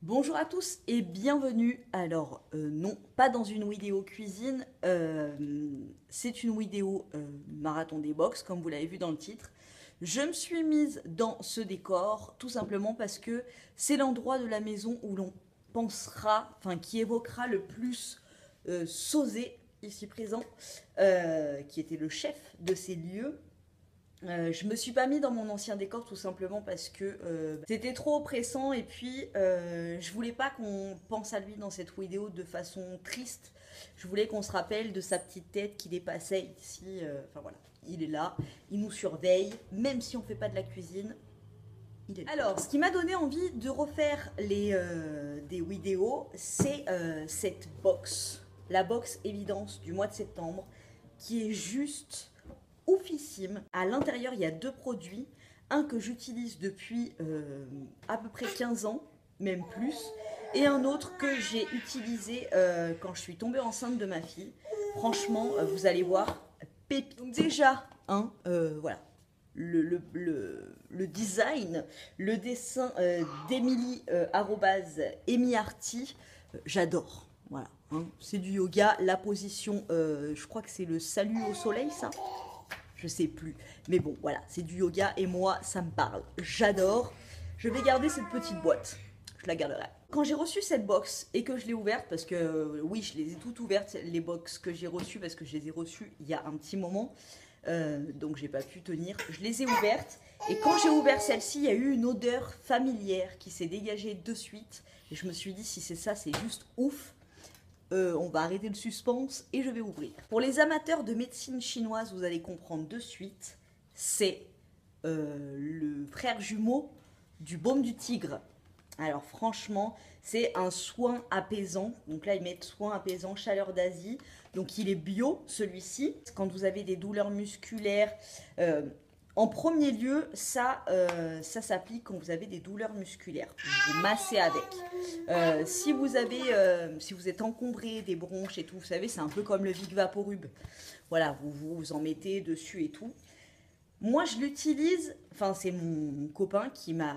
Bonjour à tous et bienvenue. Alors non, pas dans une vidéo cuisine, c'est une vidéo marathon des box comme vous l'avez vu dans le titre. Je me suis mise dans ce décor tout simplement parce que c'est l'endroit de la maison où l'on pensera, enfin qui évoquera le plus Sosé ici présent, qui était le chef de ces lieux. Je me suis pas mis dans mon ancien décor tout simplement parce que c'était trop oppressant et puis je voulais pas qu'on pense à lui dans cette vidéo de façon triste. Je voulais qu'on se rappelle de sa petite tête qui dépassait ici. Enfin voilà, il est là, il nous surveille, même si on fait pas de la cuisine. Il est là. Alors, ce qui m'a donné envie de refaire des vidéos, c'est cette box, la box évidence du mois de septembre, qui est juste oufissime. À l'intérieur, il y a deux produits. Un que j'utilise depuis à peu près 15 ans, même plus. Et un autre que j'ai utilisé quand je suis tombée enceinte de ma fille. Franchement, vous allez voir, pépite. Donc déjà, voilà. Le design, le dessin d'Emily @EmiArty, j'adore. Voilà, hein. C'est du yoga. La position, je crois que c'est le salut au soleil, ça. Je sais plus. Mais bon, voilà, c'est du yoga et moi, ça me parle. J'adore. Je vais garder cette petite boîte. Je la garderai. Quand j'ai reçu cette box et que je l'ai ouverte, parce que oui, je les ai toutes ouvertes, les box que j'ai reçues, parce que je les ai reçues il y a un petit moment, donc j'ai pas pu tenir. Je les ai ouvertes et quand j'ai ouvert celle-ci, il y a eu une odeur familière qui s'est dégagée de suite. Et je me suis dit, si c'est ça, c'est juste ouf. On va arrêter le suspense et je vais ouvrir. Pour les amateurs de médecine chinoise, vous allez comprendre de suite, c'est le frère jumeau du baume du tigre. Alors franchement, c'est un soin apaisant. Donc là, ils mettent soin apaisant, chaleur d'Asie. Donc il est bio, celui-ci. Quand vous avez des douleurs musculaires, en premier lieu, ça s'applique quand vous avez des douleurs musculaires. Vous massez avec. Si vous êtes encombré des bronches et tout, vous savez, c'est un peu comme le Vic Vaporub. Voilà, vous en mettez dessus et tout. Moi, je l'utilise, enfin, c'est mon copain qui m'a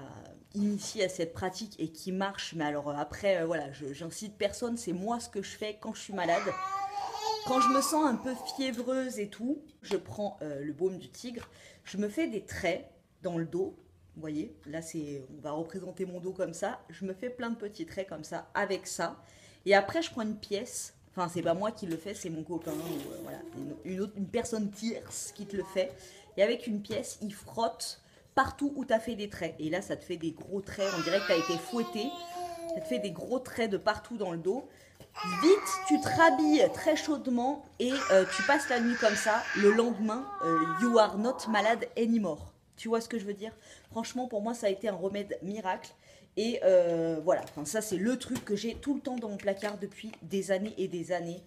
initié à cette pratique et qui marche. Mais alors après, voilà, j'incite personne, c'est moi ce que je fais quand je suis malade. Quand je me sens un peu fiévreuse et tout, je prends le baume du tigre, je me fais des traits dans le dos. Vous voyez, là on va représenter mon dos comme ça. Je me fais plein de petits traits comme ça avec ça. Et après, je prends une pièce. Enfin, c'est pas moi qui le fais, c'est mon copain ou voilà, une personne tierce qui te le fait. Et avec une pièce, il frotte partout où tu as fait des traits. Et là, ça te fait des gros traits. On dirait que tu as été fouetté. Ça te fait des gros traits de partout dans le dos. Vite, tu te rhabilles très chaudement et tu passes la nuit comme ça. Le lendemain, you are not malade anymore. Tu vois ce que je veux dire? Franchement, pour moi, ça a été un remède miracle. Et voilà, enfin, ça c'est le truc que j'ai tout le temps dans mon placard depuis des années et des années.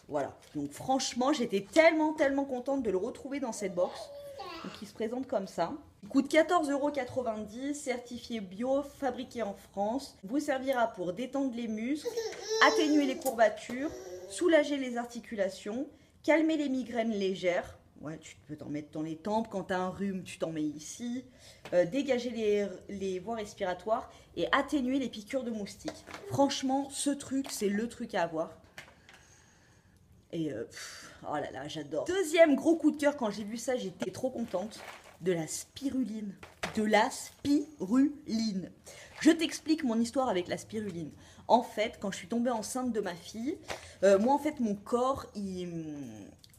Voilà, donc franchement, j'étais tellement contente de le retrouver dans cette box. Donc il se présente comme ça. Il coûte 14,90 €, certifié bio, fabriqué en France. Vous servira pour détendre les muscles, atténuer les courbatures, soulager les articulations, calmer les migraines légères. Ouais, tu peux t'en mettre dans les tempes. Quand tu as un rhume, tu t'en mets ici. Dégager les voies respiratoires et atténuer les piqûres de moustiques. Franchement, ce truc, c'est le truc à avoir. Et oh là là, j'adore. Deuxième gros coup de cœur, quand j'ai vu ça, j'étais trop contente. De la spiruline. De la spiruline. Je t'explique mon histoire avec la spiruline. En fait, quand je suis tombée enceinte de ma fille, moi en fait mon corps,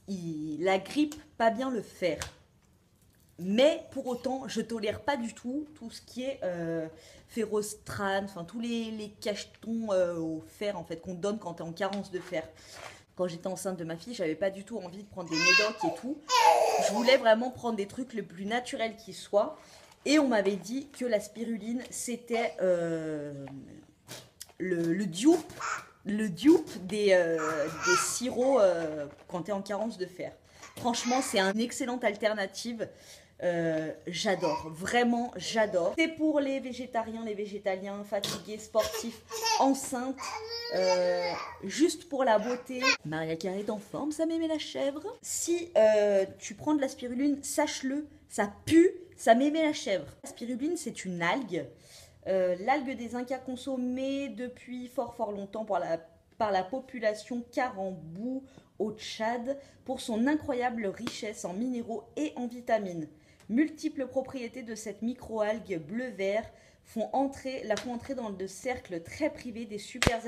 la grippe pas bien le fer. Mais pour autant, je tolère pas du tout ce qui est ferrostrane, enfin tous les cachetons au fer en fait qu'on donne quand tu es en carence de fer. Quand j'étais enceinte de ma fille, j'avais pas du tout envie de prendre des médocs et tout. Je voulais vraiment prendre des trucs le plus naturels qui soient. Et on m'avait dit que la spiruline, c'était le dupe des sirops quand tu es en carence de fer. Franchement, c'est une excellente alternative. J'adore, vraiment j'adore. C'est pour les végétariens, les végétaliens, fatigués, sportifs, enceintes, juste pour la beauté. Maria Carré est en forme, ça m'aimait la chèvre. Si tu prends de la spiruline, sache-le, ça pue, ça m'aimait la chèvre. La spiruline, c'est une algue L'algue des Incas consommée depuis fort longtemps par la population Carambou au Tchad pour son incroyable richesse en minéraux et en vitamines. Multiples propriétés de cette microalgue bleu-vert la font entrer dans le cercle très privé des super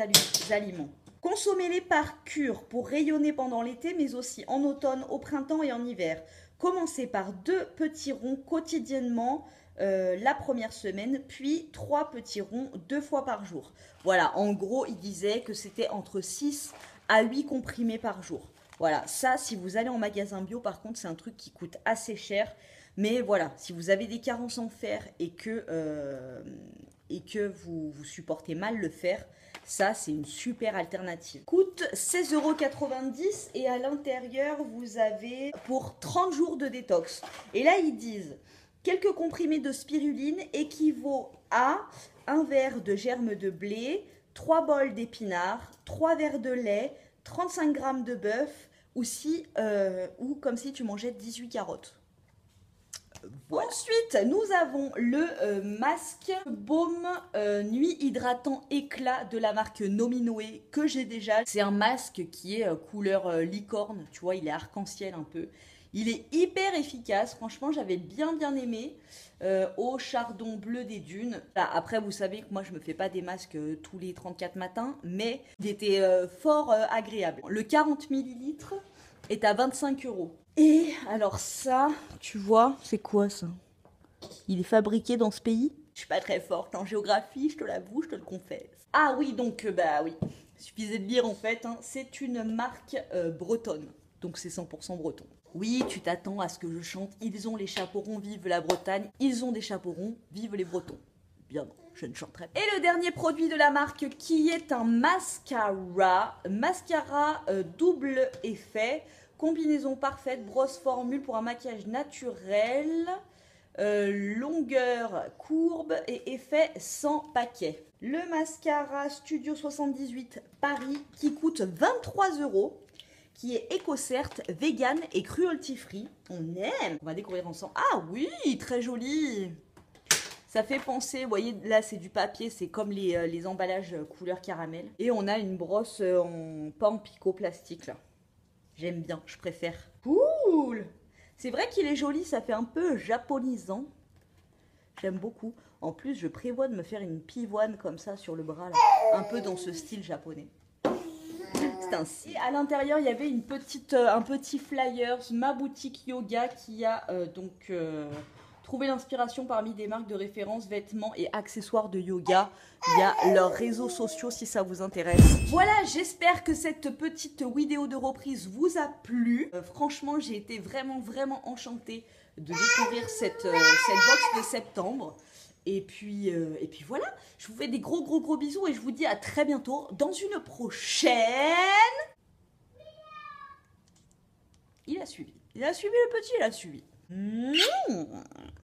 aliments. Consommez-les par cure pour rayonner pendant l'été, mais aussi en automne, au printemps et en hiver. Commencez par 2 petits ronds quotidiennement la première semaine, puis 3 petits ronds 2 fois par jour. Voilà, en gros, il disait que c'était entre 6 à 8 comprimés par jour. Voilà, ça, si vous allez en magasin bio, par contre, c'est un truc qui coûte assez cher. Mais voilà, si vous avez des carences en fer et que vous supportez mal le fer, ça, c'est une super alternative. Coûte 16,90 € et à l'intérieur, vous avez pour 30 jours de détox. Et là, ils disent, quelques comprimés de spiruline équivaut à un verre de germe de blé, 3 bols d'épinards, 3 verres de lait, 35 g de bœuf ou comme si tu mangeais 18 carottes. Voilà. Ensuite, nous avons le masque baume nuit hydratant éclat de la marque Nominoé que j'ai déjà. C'est un masque qui est couleur licorne, tu vois, il est arc-en-ciel un peu. Il est hyper efficace, franchement j'avais bien aimé, au chardon bleu des dunes. Après vous savez que moi je me fais pas des masques tous les 34 matins, mais il était fort agréable. Le 40 ml est à 25 €. Et alors ça, tu vois, c'est quoi ça? Il est fabriqué dans ce pays? Je suis pas très forte en géographie, je te l'avoue, je te le confesse. Ah oui, donc bah oui, il suffisait de lire en fait, hein, c'est une marque bretonne, donc c'est 100% breton. Oui, tu t'attends à ce que je chante « Ils ont les chapeaux ronds, vive la Bretagne ». Ils ont des chapeaux ronds, vive les Bretons. Bien non, je ne chanterai pas. Et le dernier produit de la marque qui est un mascara. Mascara double effet. Combinaison parfaite, brosse formule pour un maquillage naturel. Longueur, courbe et effet sans paquet. Le mascara Studio 78 Paris qui coûte 23 €. Qui est éco-cert, vegan et cruelty free. On aime. On va découvrir ensemble. Ah oui, très joli. Ça fait penser, vous voyez, là c'est du papier, c'est comme les emballages couleur caramel. Et on a une brosse pas en picot plastique là. J'aime bien, je préfère. Cool. C'est vrai qu'il est joli, ça fait un peu japonisant. J'aime beaucoup. En plus, je prévois de me faire une pivoine comme ça sur le bras là. Un peu dans ce style japonais. Ainsi. À l'intérieur, il y avait un petit flyers, ma boutique yoga qui a trouvé l'inspiration parmi des marques de référence, vêtements et accessoires de yoga. Il y a leurs réseaux sociaux si ça vous intéresse. Voilà, j'espère que cette petite vidéo de reprise vous a plu. Franchement, j'ai été vraiment enchantée de découvrir cette box de septembre. Et puis voilà, je vous fais des gros bisous et je vous dis à très bientôt dans une prochaine. Il a suivi le petit, il a suivi.